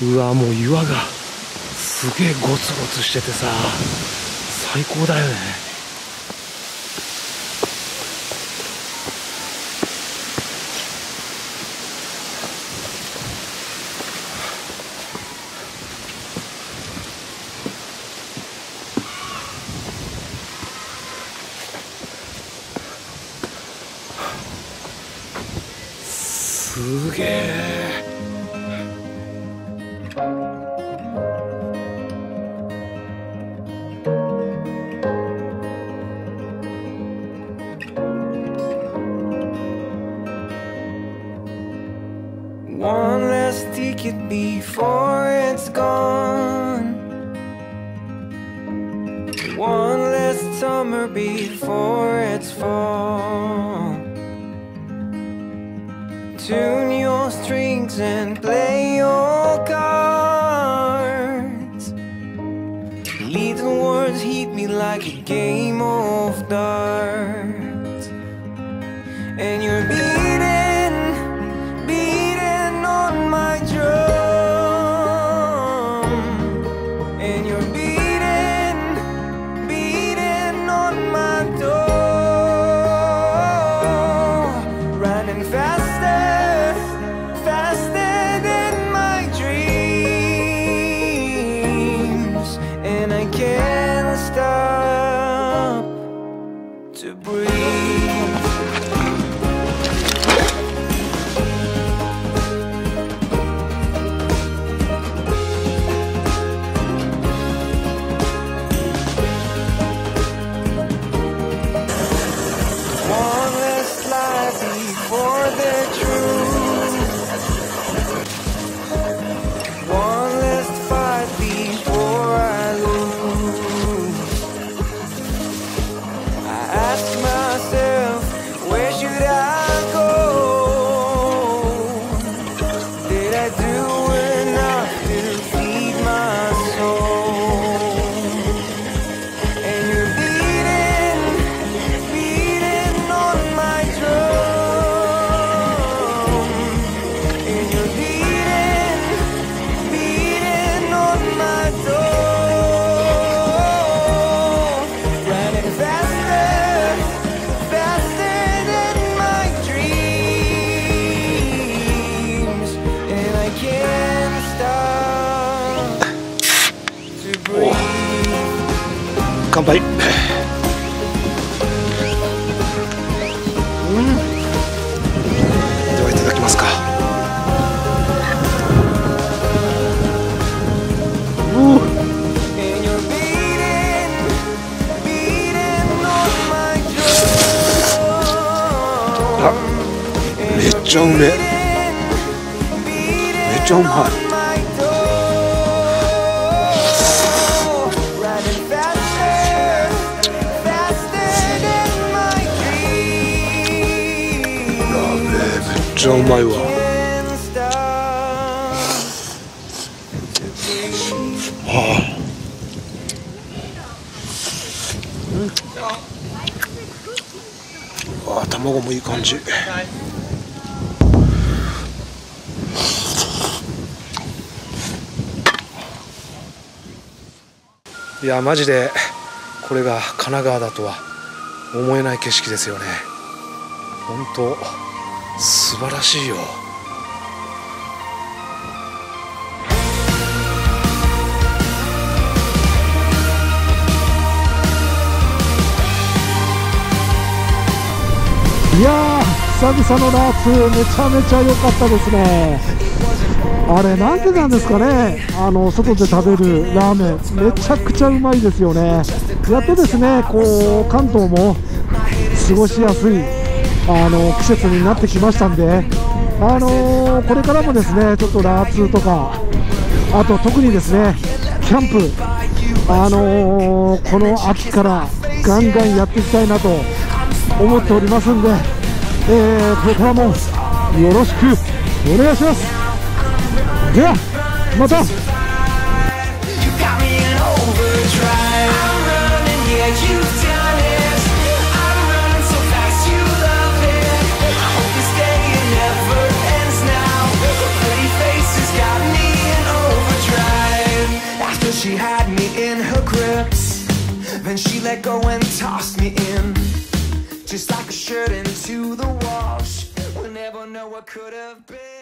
うわ、もう岩がすげえゴツゴツしててさ、最高だよね。すげえ。One last ticket before it's gone. One last summer before it's fall. Tune your strings and play your cards. Little words hit me like a game of darts. And you're beating on my drum. And you're beating on my door. Running faster than my dreams. And I can't stop to breathe.乾杯。ではいただきますか。あ、めっちゃうめえ。めっちゃうまい。めっちゃうまいわ。あ、卵もいい感じ。いや、マジでこれが神奈川だとは思えない景色ですよね。本当素晴らしいよ。いやー、久々のラーツー、めちゃめちゃ良かったですね。あれなんでなんですかね、外で食べるラーメンめちゃくちゃうまいですよね。やっとですね、こう関東も過ごしやすい季節になってきましたんで、これからもですね、ちょっとラーツーとか、あと特にですねキャンプ、この秋からガンガンやっていきたいなと思っておりますんで、これからもよろしくお願いします。ではまた。Faces got me in over. go and toss me in, just like a shirt into the wash. We'll never know what could have been.